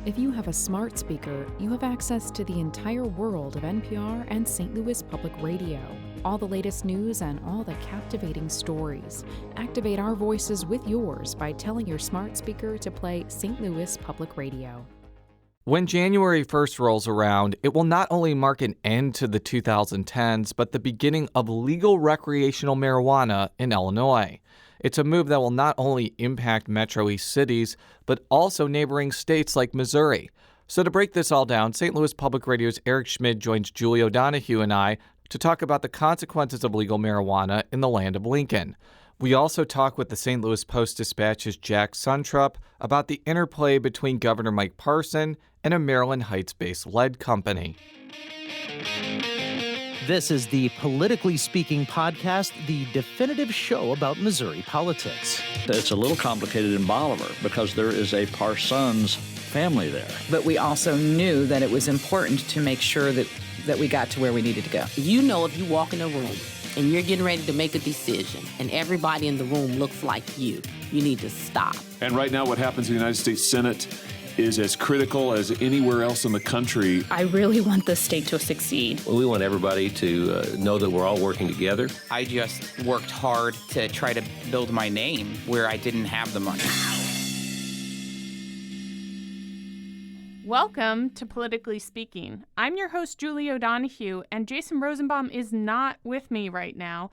If you have a smart speaker, you have access to the entire world of NPR and St. Louis Public Radio. All the latest news and all the captivating stories. Activate our voices with yours by telling your smart speaker to play St. Louis Public Radio. When January 1st rolls around, it will not only mark an end to the 2010s, but the beginning of legal recreational marijuana in Illinois. It's a move that will not only impact Metro East cities, but also neighboring states like Missouri. So to break this all down, St. Louis Public Radio's Eric Schmid joins Julie O'Donoghue and I to talk about the consequences of legal marijuana in the land of Lincoln. We also talk with the St. Louis Post-Dispatch's Jack Suntrup about the interplay between Governor Mike Parson and a Maryland Heights-based lead company. This is the Politically Speaking podcast, the definitive show about Missouri politics. It's a little complicated in Bolivar because there is a Parsons family there. But we also knew that it was important to make sure that we got to where we needed to go. You know, if you walk in a room and you're getting ready to make a decision and everybody in the room looks like you need to stop. And right now what happens in the United States Senate is as critical as anywhere else in the country. I really want the state to succeed. Well, we want everybody to know that we're all working together. I just worked hard to try to build my name where I didn't have the money. Welcome to Politically Speaking. I'm your host, Julie O'Donoghue, and Jason Rosenbaum is not with me right now.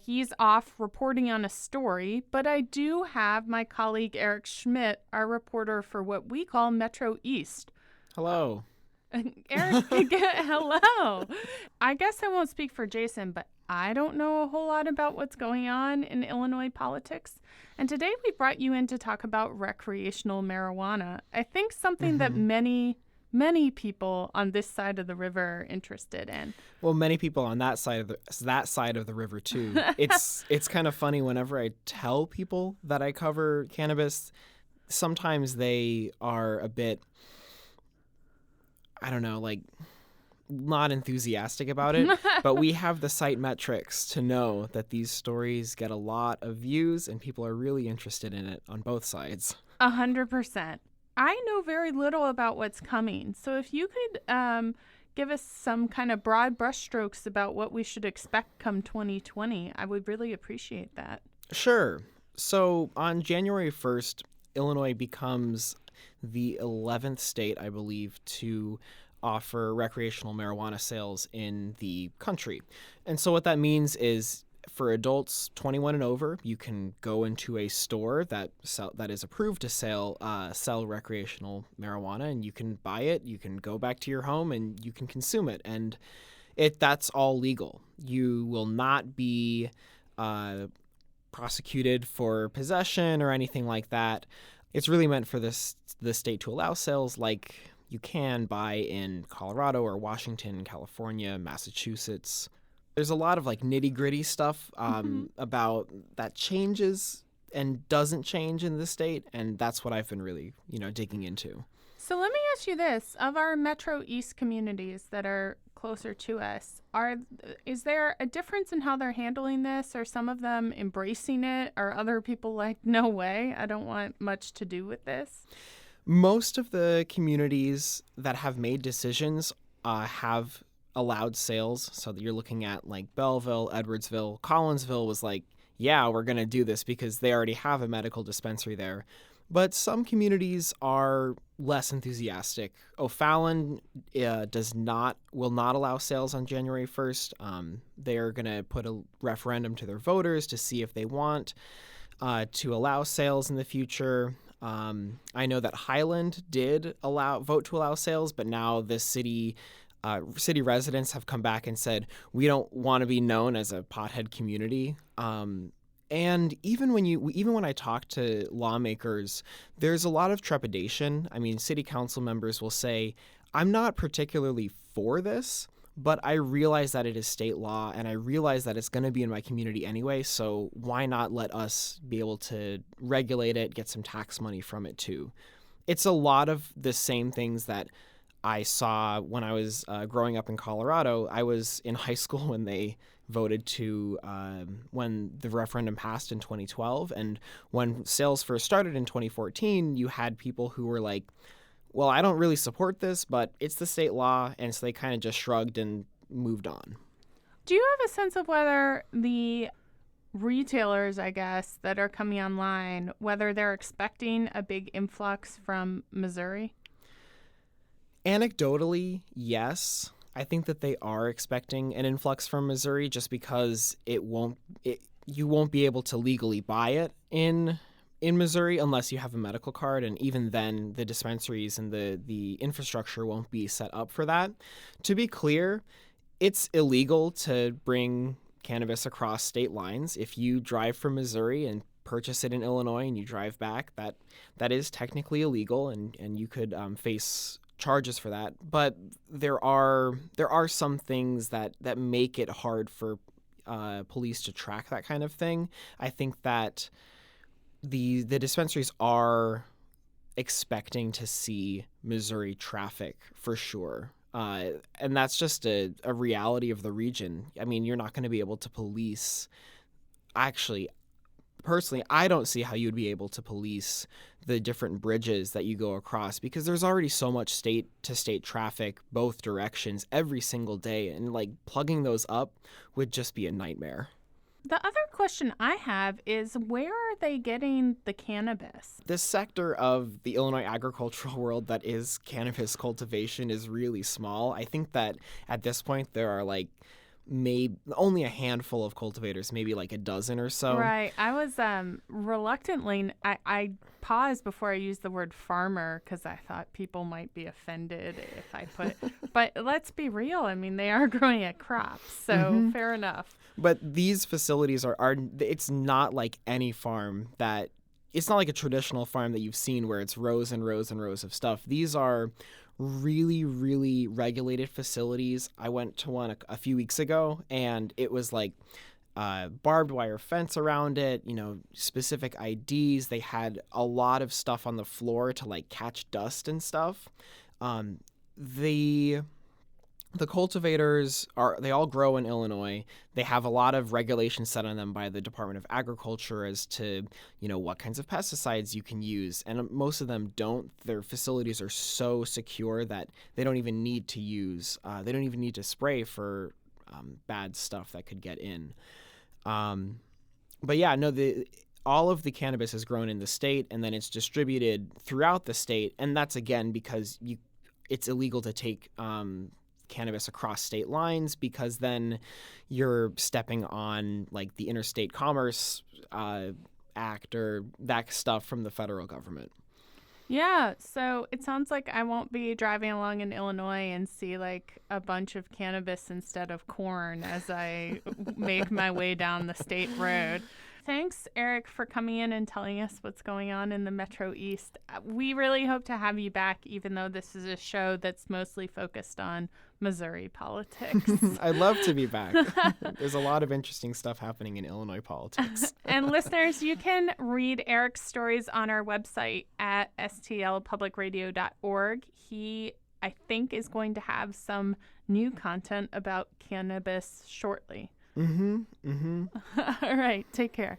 He's off reporting on a story, but I do have my colleague Eric Schmid, our reporter for what we call Metro East. Hello. Eric, hello. I guess I won't speak for Jason, but I don't know a whole lot about what's going on in Illinois politics. And today we brought you in to talk about recreational marijuana. I think something that many people on this side of the river are interested in. Well, many people on that side of the river too. It's kind of funny whenever I tell people that I cover cannabis, sometimes they are a bit, I don't know, like not enthusiastic about it, but we have the site metrics to know that these stories get a lot of views and people are really interested in it on both sides. 100%. I know very little about what's coming, so if you could give us some kind of broad brushstrokes about what we should expect come 2020, I would really appreciate that. Sure. So on January 1st, Illinois becomes the 11th state, I believe, to offer recreational marijuana sales in the country. And so what that means is for adults 21 and over, you can go into a store that is approved to sell recreational marijuana, and you can buy it. You can go back to your home and you can consume it, and that's all legal. You will not be prosecuted for possession or anything like that. It's really meant for the state to allow sales like you can buy in Colorado or Washington, California, Massachusetts. There's a lot of like nitty gritty stuff about that changes and doesn't change in the state. And that's what I've been really, digging into. So let me ask you this. Of our Metro East communities that are closer to us, is there a difference in how they're handling this? Are some of them embracing it? Are other people like, no way, I don't want much to do with this? Most of the communities that have made decisions have allowed sales. So that you're looking at like Belleville, Edwardsville, Collinsville was like, yeah, we're going to do this because they already have a medical dispensary there. But some communities are less enthusiastic. O'Fallon will not allow sales on January 1st. They're going to put a referendum to their voters to see if they want to allow sales in the future. I know that Highland did vote to allow sales, but now the city residents have come back and said, we don't want to be known as a pothead community. And even when I talk to lawmakers, there's a lot of trepidation. I mean, city council members will say, I'm not particularly for this, but I realize that it is state law and I realize that it's going to be in my community anyway. So why not let us be able to regulate it, get some tax money from it too? It's a lot of the same things that I saw when I was growing up in Colorado. I was in high school when they voted when the referendum passed in 2012. And when sales first started in 2014, you had people who were like, well, I don't really support this, but it's the state law, and so they kind of just shrugged and moved on. Do you have a sense of whether the retailers, I guess, that are coming online, whether they're expecting a big influx from Missouri? Anecdotally, yes. I think that they are expecting an influx from Missouri just because you won't be able to legally buy it in Missouri unless you have a medical card, and even then the dispensaries and the infrastructure won't be set up for that. To be clear, it's illegal to bring cannabis across state lines. If you drive from Missouri and purchase it in Illinois and you drive back, that is technically illegal, and you could face charges for that. But there are some things that make it hard for police to track that kind of thing. I think that the dispensaries are expecting to see Missouri traffic for sure. And that's just a reality of the region. I mean, you're not going to be able to police. Actually, personally, I don't see how you'd be able to police the different bridges that you go across, because there's already so much state-to-state traffic both directions every single day, and like plugging those up would just be a nightmare. The other question I have is, where are they getting the cannabis? This sector of the Illinois agricultural world that is cannabis cultivation is really small. I think that at this point there are like maybe only a handful of cultivators, maybe like a dozen or so. Right. I was reluctantly, I paused before I used the word farmer because I thought people might be offended if I put, but let's be real. I mean, they are growing a crop, so fair enough. But these facilities are it's not like any farm it's not like a traditional farm that you've seen where it's rows and rows and rows of stuff. These are really, really regulated facilities. I went to one a few weeks ago, and it was like barbed wire fence around it, specific IDs. They had a lot of stuff on the floor to like catch dust and stuff. The cultivators they all grow in Illinois. They have a lot of regulations set on them by the Department of Agriculture as to, what kinds of pesticides you can use. And most of them don't. Their facilities are so secure that they don't even need to spray for bad stuff that could get in. But yeah, no, all of the cannabis is grown in the state, and then it's distributed throughout the state. And that's, again, because it's illegal to take cannabis across state lines, because then you're stepping on like the Interstate Commerce Act or that stuff from the federal government. Yeah, so it sounds like I won't be driving along in Illinois and see like a bunch of cannabis instead of corn as I make my way down the state road. Thanks, Eric, for coming in and telling us what's going on in the Metro East. We really hope to have you back, even though this is a show that's mostly focused on Missouri politics. I'd love to be back. There's a lot of interesting stuff happening in Illinois politics. And listeners, you can read Eric's stories on our website at stlpublicradio.org. He, I think, is going to have some new content about cannabis shortly. All right, take care.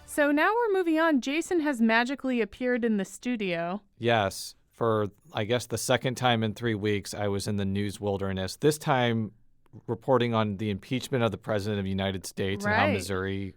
So now we're moving on. Jason has magically appeared in the studio. Yes, for I guess the second time in 3 weeks, I was in the news wilderness. This time reporting on the impeachment of the President of the United States and how Missouri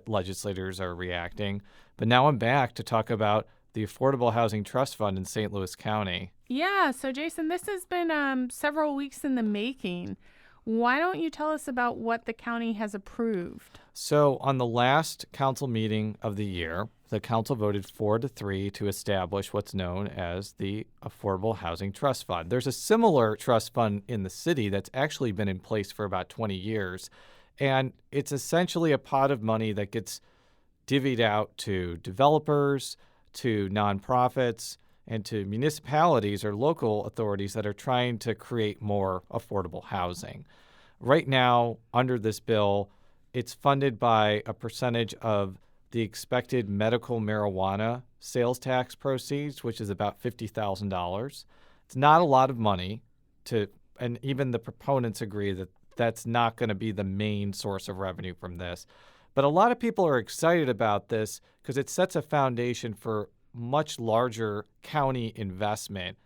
legislators are reacting. But now I'm back to talk about the Affordable Housing Trust Fund in St. Louis County. Yeah, so Jason, this has been several weeks in the making. Why don't you tell us about what the county has approved? So on the last council meeting of the year, the council voted 4-3 to establish what's known as the Affordable Housing Trust Fund. There's a similar trust fund in the city that's actually been in place for about 20 years. And it's essentially a pot of money that gets divvied out to developers, to nonprofits, and to municipalities or local authorities that are trying to create more affordable housing. Right now, under this bill, it's funded by a percentage of the expected medical marijuana sales tax proceeds, which is about $50,000. It's not a lot of money, and even the proponents agree that that's not going to be the main source of revenue from this. But a lot of people are excited about this because it sets a foundation for much larger county investment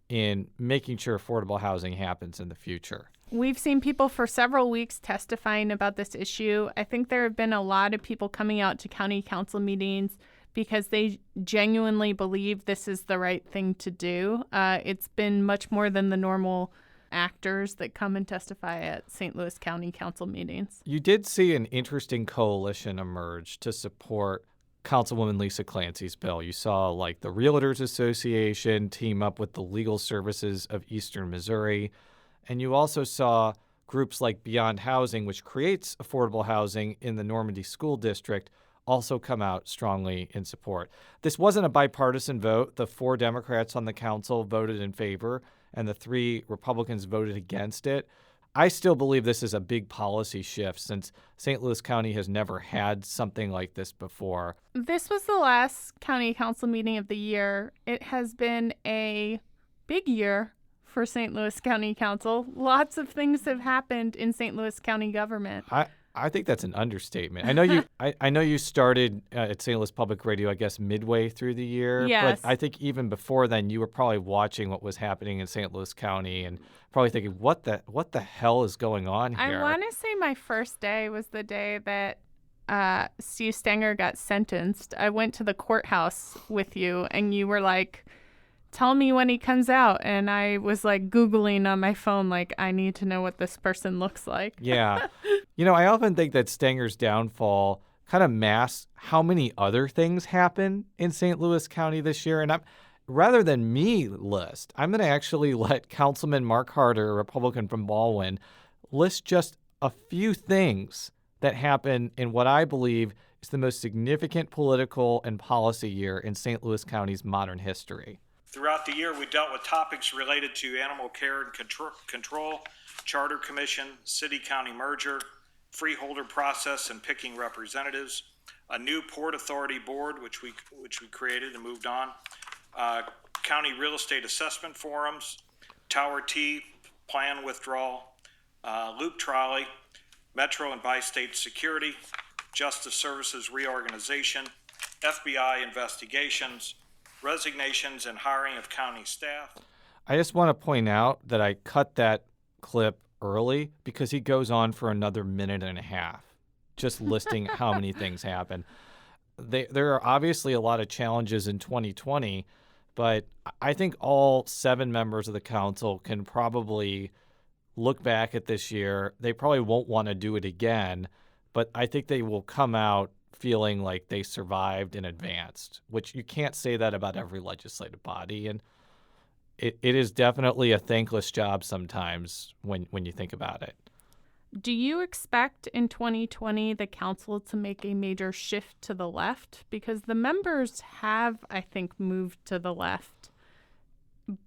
in making sure affordable housing happens in the future. We've seen people for several weeks testifying about this issue. I think there have been a lot of people coming out to county council meetings because they genuinely believe this is the right thing to do. It's been much more than the normal actors that come and testify at St. Louis County Council meetings. You did see an interesting coalition emerge to support Councilwoman Lisa Clancy's bill. You saw like the Realtors Association team up with the Legal Services of Eastern Missouri. And you also saw groups like Beyond Housing, which creates affordable housing in the Normandy School District, also come out strongly in support. This wasn't a bipartisan vote. The 4 Democrats on the council voted in favor, and the 3 Republicans voted against it. I still believe this is a big policy shift since St. Louis County has never had something like this before. This was the last county council meeting of the year. It has been a big year for St. Louis County Council. Lots of things have happened in St. Louis County government. I think that's an understatement. I know you. I know you started at St. Louis Public Radio, I guess, midway through the year. Yes. But I think even before then, you were probably watching what was happening in St. Louis County and probably thinking, "What the hell is going on here?" I want to say my first day was the day that Steve Stenger got sentenced. I went to the courthouse with you, and you were like, "Tell me when he comes out." And I was like Googling on my phone, like, I need to know what this person looks like. Yeah. I often think that Stenger's downfall kind of masks how many other things happen in St. Louis County this year. And rather than me list, I'm going to actually let Councilman Mark Harder, a Republican from Baldwin, list just a few things that happen in what I believe is the most significant political and policy year in St. Louis County's modern history. Throughout the year, we dealt with topics related to animal care and control, charter commission, city-county merger, freeholder process and picking representatives, a new Port Authority board, which we created and moved on, county real estate assessment forums, Tower T plan withdrawal, loop trolley, metro and bi-state security, justice services reorganization, FBI investigations, resignations and hiring of county staff. I just want to point out that I cut that clip early because he goes on for another minute and a half, just listing how many things happen. There are obviously a lot of challenges in 2020, but I think all 7 members of the council can probably look back at this year. They probably won't want to do it again, but I think they will come out feeling like they survived and advanced, which you can't say that about every legislative body. And it is definitely a thankless job sometimes when you think about it. Do you expect in 2020 the council to make a major shift to the left? Because the members have, I think, moved to the left.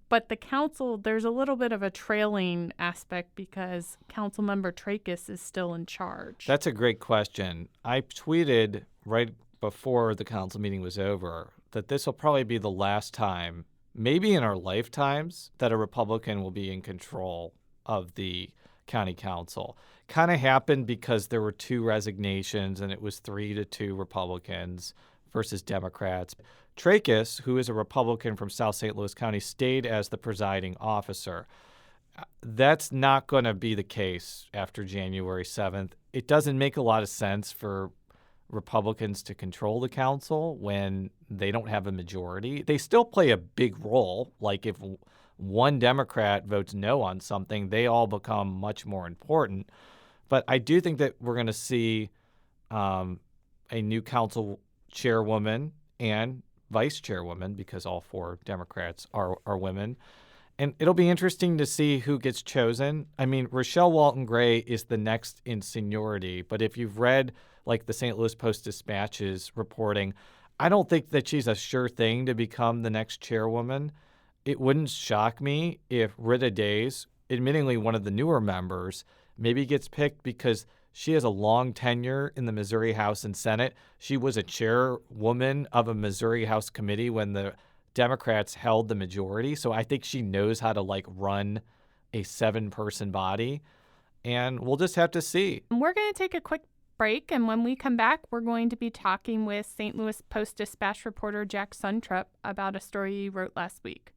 But the council, there's a little bit of a trailing aspect because Councilmember Trachis is still in charge. That's a great question. I tweeted right before the council meeting was over that this will probably be the last time, maybe in our lifetimes, that a Republican will be in control of the county council. Kind of happened because there were 2 resignations and it was 3-2 Republicans versus Democrats. Trachis, who is a Republican from South St. Louis County, stayed as the presiding officer. That's not going to be the case after January 7th. It doesn't make a lot of sense for Republicans to control the council when they don't have a majority. They still play a big role. Like if one Democrat votes no on something, they all become much more important. But I do think that we're going to see a new council chairwoman and vice chairwoman, because all 4 Democrats are women. And it'll be interesting to see who gets chosen. I mean, Rochelle Walton Gray is the next in seniority, but if you've read like the St. Louis Post-Dispatch's reporting, I don't think that she's a sure thing to become the next chairwoman. It wouldn't shock me if Rita Days, admittingly one of the newer members, maybe gets picked because she has a long tenure in the Missouri House and Senate. She was a chairwoman of a Missouri House committee when the Democrats held the majority. So I think she knows how to run a 7-person body. And we'll just have to see. We're going to take a quick break, and when we come back, we're going to be talking with St. Louis Post-Dispatch reporter Jack Suntrup about a story he wrote last week.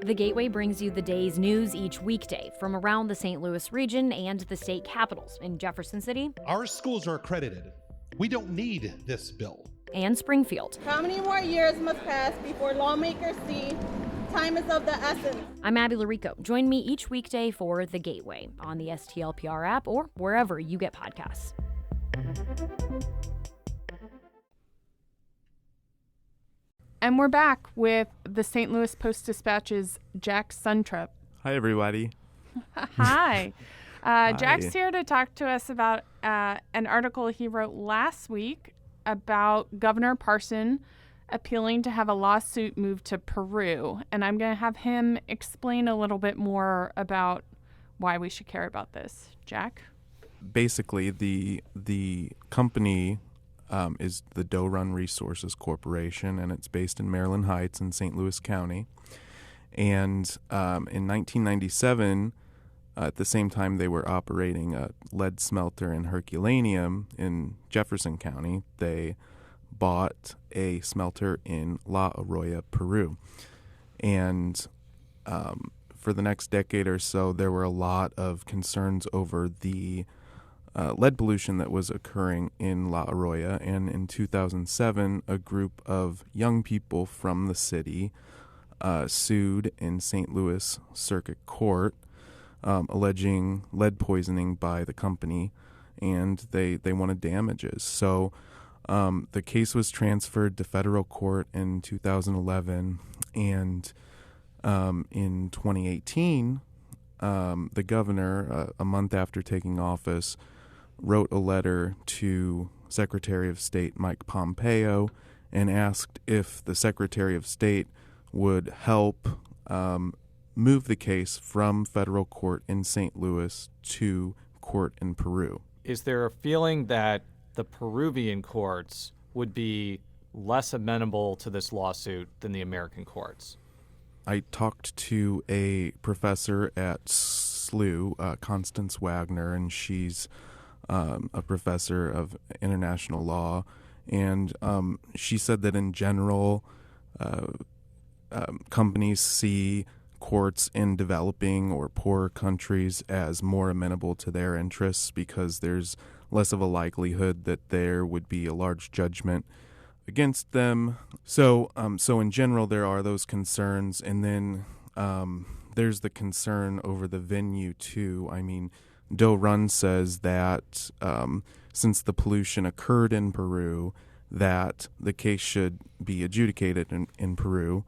The Gateway brings you the day's news each weekday from around the St. Louis region and the state capitals in Jefferson City. Our schools are accredited. We don't need this bill. And Springfield. How many more years must pass before lawmakers see time is of the essence? I'm Abby Larico. Join me each weekday for The Gateway on the STLPR app or wherever you get podcasts. And we're back with the St. Louis Post-Dispatch's Jack Suntrup. Hi, everybody. Hi. Jack's here to talk to us about an article he wrote last week about Governor Parson appealing to have a lawsuit moved to Peru. And I'm going to have him explain a little bit more about why we should care about this. Jack? Basically, the company is the Doe Run Resources Corporation, and it's based in Maryland Heights in St. Louis County. And in 1997, at the same time they were operating a lead smelter in Herculaneum in Jefferson County, they bought a smelter in La Arroya, Peru. And for the next decade or so, there were a lot of concerns over the lead pollution that was occurring in La Arroya. And in 2007, a group of young people from the city sued in St. Louis Circuit Court, alleging lead poisoning by the company, and they wanted damages. So the case was transferred to federal court in 2011, and in 2018, the governor, a month after taking office, wrote a letter to Secretary of State Mike Pompeo and asked if the Secretary of State would help move the case from federal court in St. Louis to court in Peru. Is there a feeling that the Peruvian courts would be less amenable to this lawsuit than the American courts? I talked to a professor at SLU, Constance Wagner, and she's a professor of international law, and she said that in general, companies see courts in developing or poorer countries as more amenable to their interests because there's less of a likelihood that there would be a large judgment against them. So in general, there are those concerns, and then there's the concern over the venue too. I mean, Doe Run says that since the pollution occurred in Peru, that the case should be adjudicated in Peru.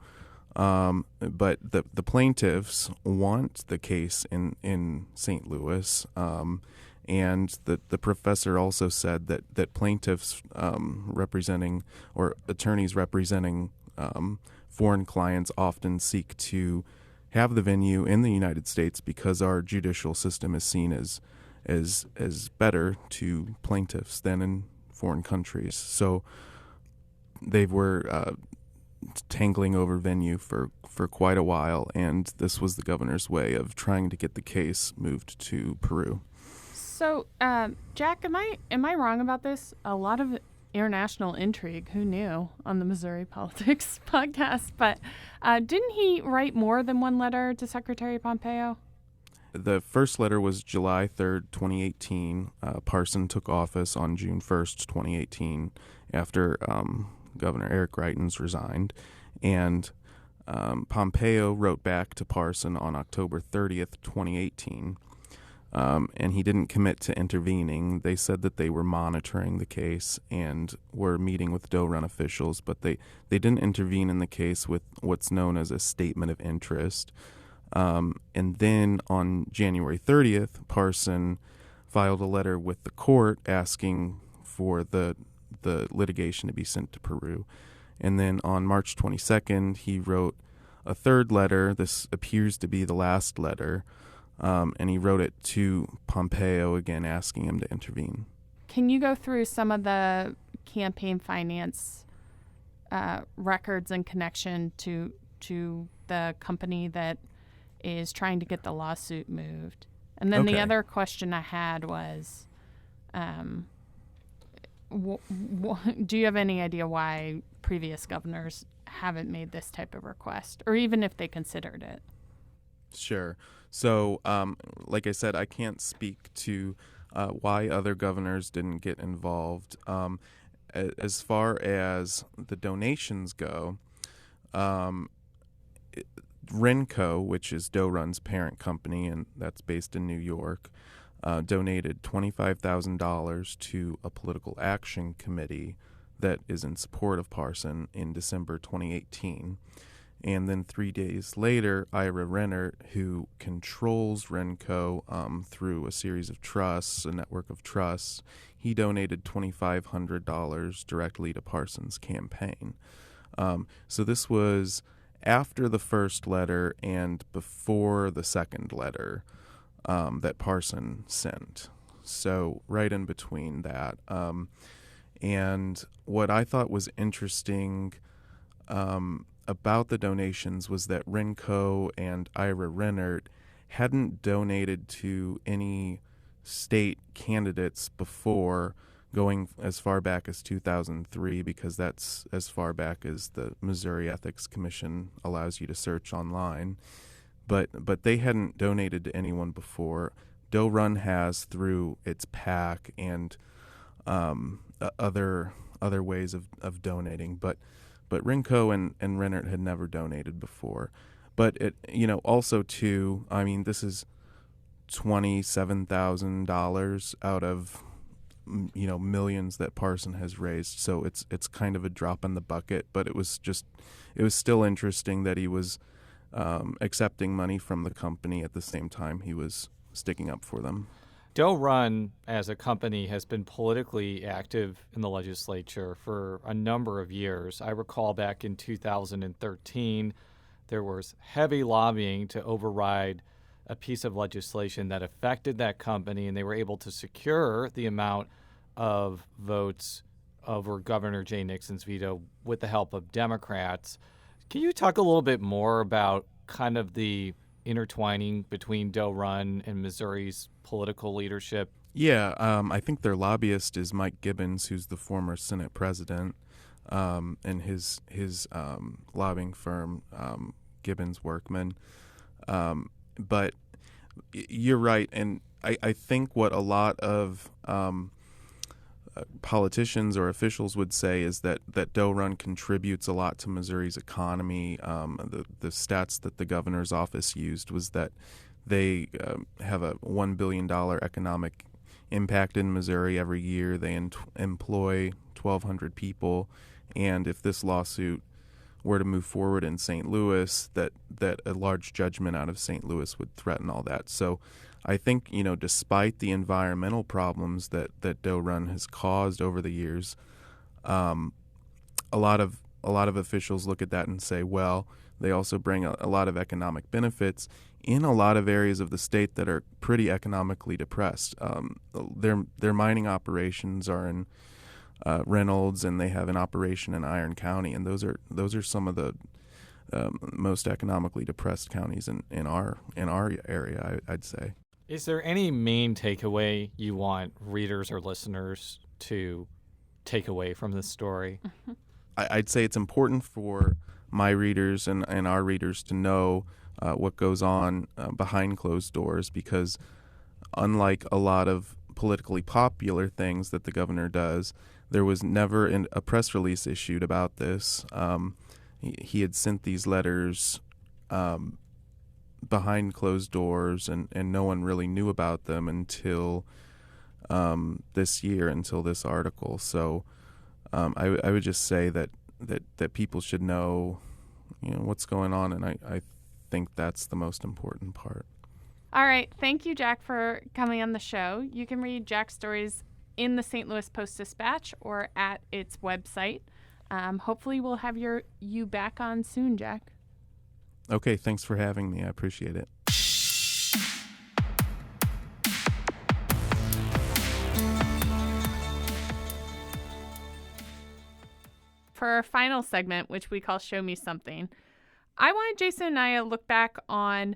But the plaintiffs want the case in St. Louis, and the professor also said that plaintiffs representing or attorneys representing foreign clients often seek to have the venue in the United States because our judicial system is seen as better to plaintiffs than in foreign countries. So they were tangling over venue for quite a while, and this was the governor's way of trying to get the case moved to Peru. So, Jack, am I wrong about this? A lot of international intrigue, who knew, on the Missouri Politics podcast, but didn't he write more than one letter to Secretary Pompeo? The first letter was July 3rd, 2018. Parson took office on June 1st, 2018, after Governor Eric Greitens resigned, and Pompeo wrote back to Parson on October 30th, 2018, and he didn't commit to intervening. They said that they were monitoring the case and were meeting with Doe Run officials, but they didn't intervene in the case with what's known as a statement of interest. And then on January 30th, Parson filed a letter with the court asking for the litigation to be sent to Peru. And then on March 22nd, he wrote a third letter. This appears to be the last letter, and he wrote it to Pompeo again, asking him to intervene. Can you go through some of the campaign finance records in connection to the company that is trying to get the lawsuit moved. And then the other question I had was, do you have any idea why previous governors haven't made this type of request, or even if they considered it? Sure. So, like I said, I can't speak to why other governors didn't get involved. As far as the donations go, Renco, which is Doe Run's parent company, and that's based in New York, donated $25,000 to a political action committee that is in support of Parson in December 2018. And then 3 days later, Ira Rennert, who controls Renco through a series of trusts, a network of trusts, he donated $2,500 directly to Parson's campaign. So this was after the first letter and before the second letter that Parson sent. So right in between that. And what I thought was interesting about the donations was that Renco and Ira Rennert hadn't donated to any state candidates before, going as far back as 2003, because that's as far back as the Missouri Ethics Commission allows you to search online. But they hadn't donated to anyone before. Doe Run has through its PAC and other ways of donating, but Renco and Rennert had never donated before. But it, also too, I mean, this is $27,000 out of millions that Parson has raised. So it's kind of a drop in the bucket. But it was still interesting that he was accepting money from the company at the same time he was sticking up for them. Doe Run, as a company, has been politically active in the legislature for a number of years. I recall back in 2013, there was heavy lobbying to override a piece of legislation that affected that company, and they were able to secure the amount of votes over Governor Jay Nixon's veto with the help of Democrats. Can you talk a little bit more about kind of the intertwining between Doe Run and Missouri's political leadership? Yeah, I think their lobbyist is Mike Gibbons, who's the former Senate president, and his lobbying firm, Gibbons Workman. But you're right, and I think what a lot of politicians or officials would say is that Doe Run contributes a lot to Missouri's economy. The stats that the governor's office used was that they have a $1 billion economic impact in Missouri every year. They employ 1,200 people, and if this lawsuit were to move forward in St. Louis, that a large judgment out of St. Louis would threaten all that. So I think, despite the environmental problems that Doe Run has caused over the years, a lot of officials look at that and say, well, they also bring a lot of economic benefits in a lot of areas of the state that are pretty economically depressed. Their mining operations are in Reynolds, and they have an operation in Iron County, and those are some of the most economically depressed counties in our area, I'd say. Is there any main takeaway you want readers or listeners to take away from this story? I'd say it's important for my readers and our readers to know what goes on behind closed doors, because unlike a lot of politically popular things that the governor does, there was never a press release issued about this. He had sent these letters behind closed doors, and no one really knew about them until this year, until this article. So I would just say that people should know, what's going on, and I think that's the most important part. All right. Thank you, Jack, for coming on the show. You can read Jack's stories in the St. Louis Post-Dispatch or at its website. Hopefully we'll have you back on soon, Jack. Okay, thanks for having me. I appreciate it. For our final segment, which we call Show Me Something, I wanted Jason and I to look back on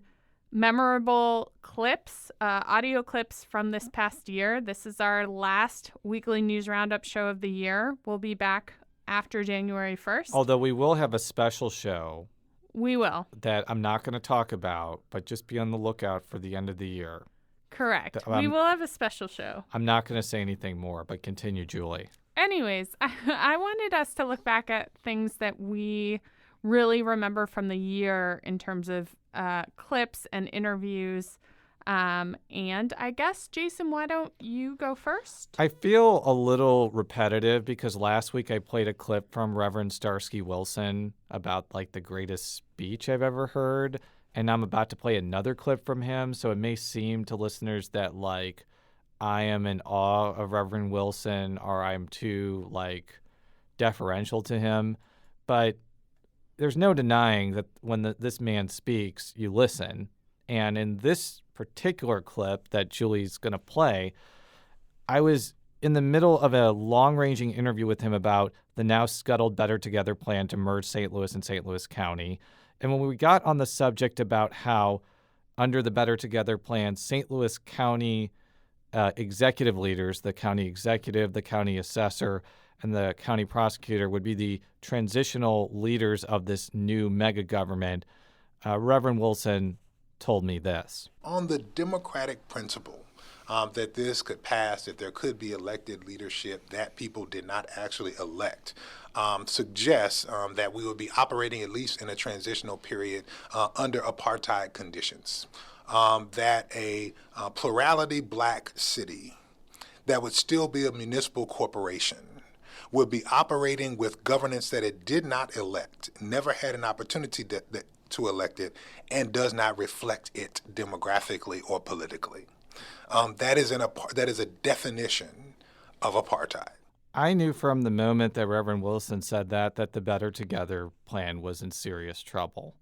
memorable clips, audio clips from this past year. This is our last weekly news roundup show of the year. We'll be back after January 1st. Although we will have a special show. We will. That I'm not going to talk about, but just be on the lookout for the end of the year. Correct. We will have a special show. I'm not going to say anything more, but continue, Julie. Anyways, I wanted us to look back at things that we really remember from the year in terms of clips and interviews. And I guess, Jason, why don't you go first? I feel a little repetitive because last week I played a clip from Reverend Starsky Wilson about like the greatest speech I've ever heard. And I'm about to play another clip from him. So it may seem to listeners that like I am in awe of Reverend Wilson or I'm too like deferential to him. But there's no denying that when this man speaks, you listen. And in this particular clip that Julie's going to play, I was in the middle of a long-ranging interview with him about the now scuttled Better Together plan to merge St. Louis and St. Louis County. And when we got on the subject about how under the Better Together plan, St. Louis County executive leaders, the county executive, the county assessor, and the county prosecutor would be the transitional leaders of this new mega government, Reverend Wilson told me this. On the democratic principle that this could pass, that there could be elected leadership that people did not actually elect, suggests that we would be operating, at least in a transitional period, under apartheid conditions. That a plurality black city that would still be a municipal corporation would be operating with governance that it did not elect, never had an opportunity to elect it, and does not reflect it demographically or politically. That is a definition of apartheid. I knew from the moment that Reverend Wilson said that the Better Together plan was in serious trouble.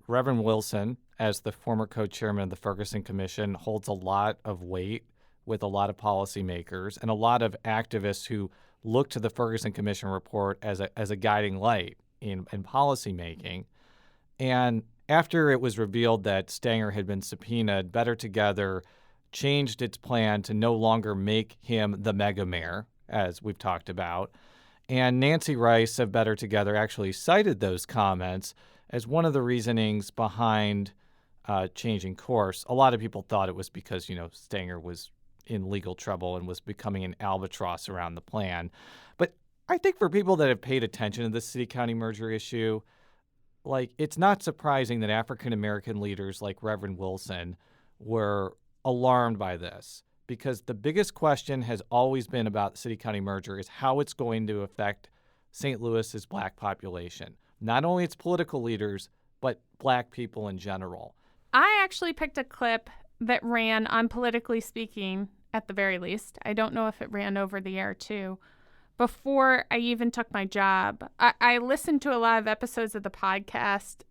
Reverend Wilson, as the former co-chairman of the Ferguson Commission, holds a lot of weight with a lot of policymakers and a lot of activists who look to the Ferguson Commission report as a guiding light in policymaking. And after it was revealed that Stanger had been subpoenaed, Better Together changed its plan to no longer make him the mega mayor, as we've talked about. And Nancy Rice of Better Together actually cited those comments as one of the reasonings behind changing course. A lot of people thought it was because, Stanger was in legal trouble and was becoming an albatross around the plan. But I think for people that have paid attention to the city-county merger issue, it's not surprising that African-American leaders like Reverend Wilson were alarmed by this, because the biggest question has always been about the city-county merger is how it's going to affect St. Louis's black population. Not only its political leaders, but black people in general. I actually picked a clip that ran on Politically Speaking, at the very least. I don't know if it ran over the air, too. Before I even took my job, I listened to a lot of episodes of the podcast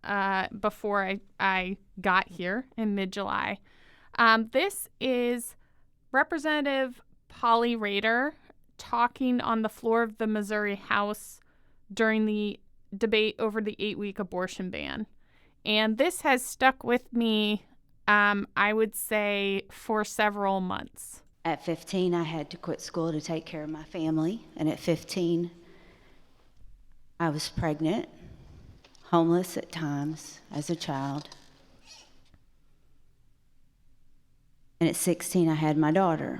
before I got here in mid-July. This is Representative Polly Rader talking on the floor of the Missouri House during the debate over the 8-week abortion ban. And this has stuck with me, I would say, for several months. At 15, I had to quit school to take care of my family. And at 15, I was pregnant, homeless at times as a child. And at 16, I had my daughter.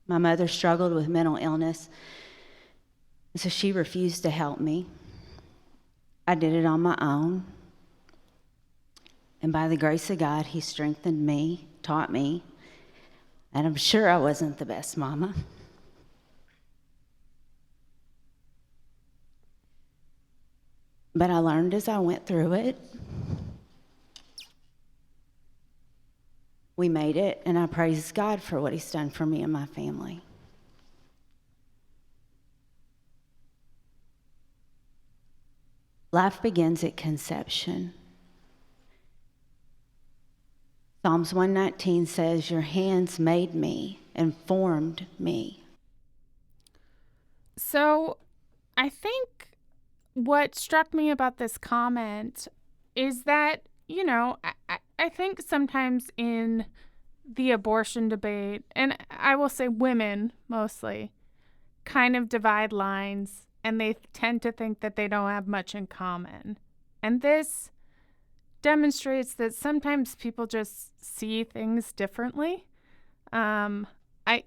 My mother struggled with mental illness, so she refused to help me. I did it on my own. And by the grace of God, He strengthened me, taught me, and I'm sure I wasn't the best mama. But I learned as I went through it. We made it, and I praise God for what He's done for me and my family. Life begins at conception. Psalms 119 says, "Your hands made me and formed me." So I think what struck me about this comment is that, I think sometimes in the abortion debate, and I will say women mostly, kind of divide lines, and they tend to think that they don't have much in common. And this demonstrates that sometimes people just see things differently. I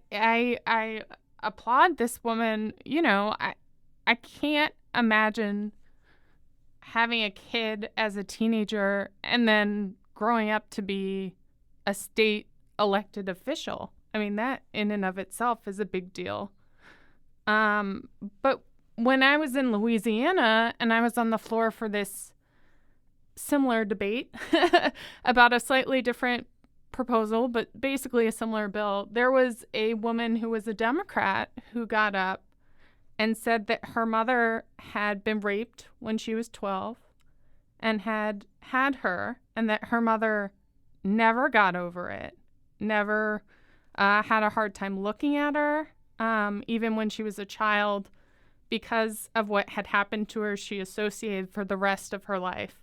applaud this woman. You know, I can't imagine having a kid as a teenager and then growing up to be a state elected official. I mean, that in and of itself is a big deal. But when I was in Louisiana and I was on the floor for this similar debate about a slightly different proposal, but basically a similar bill, there was a woman who was a Democrat who got up and said that her mother had been raped when she was 12 and had her, and that her mother never got over it, never had a hard time looking at her, even when she was a child, because of what had happened to her. She associated for the rest of her life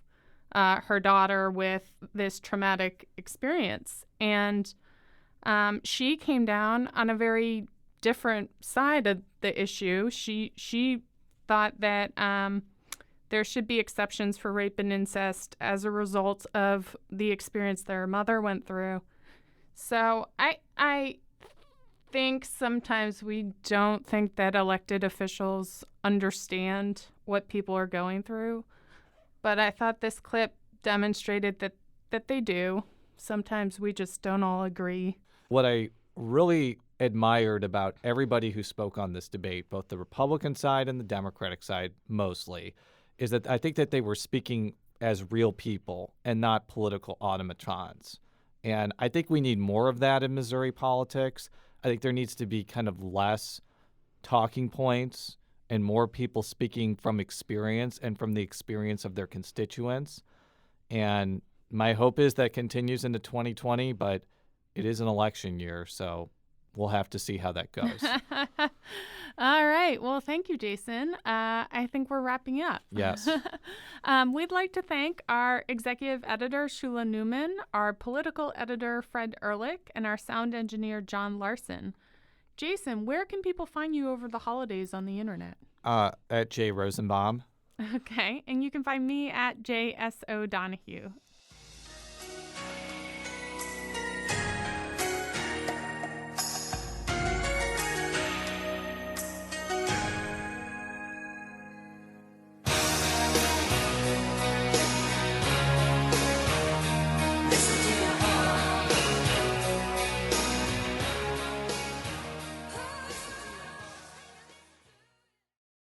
her daughter with this traumatic experience. And she came down on a very different side of the issue. She thought that there should be exceptions for rape and incest as a result of the experience their mother went through. So I think sometimes we don't think that elected officials understand what people are going through. But I thought this clip demonstrated that they do. Sometimes we just don't all agree. What I really admired about everybody who spoke on this debate, both the Republican side and the Democratic side mostly, is that I think that they were speaking as real people and not political automatons. And I think we need more of that in Missouri politics. I think there needs to be kind of less talking points and more people speaking from experience and from the experience of their constituents. And my hope is that continues into 2020, but it is an election year, so we'll have to see how that goes. All right. Well, thank you, Jason. I think we're wrapping up. Yes. We'd like to thank our executive editor, Shula Newman, our political editor, Fred Ehrlich, and our sound engineer, John Larson. Jason, where can people find you over the holidays on the internet? At J. Rosenbaum. Okay. And you can find me at JSO Donahue.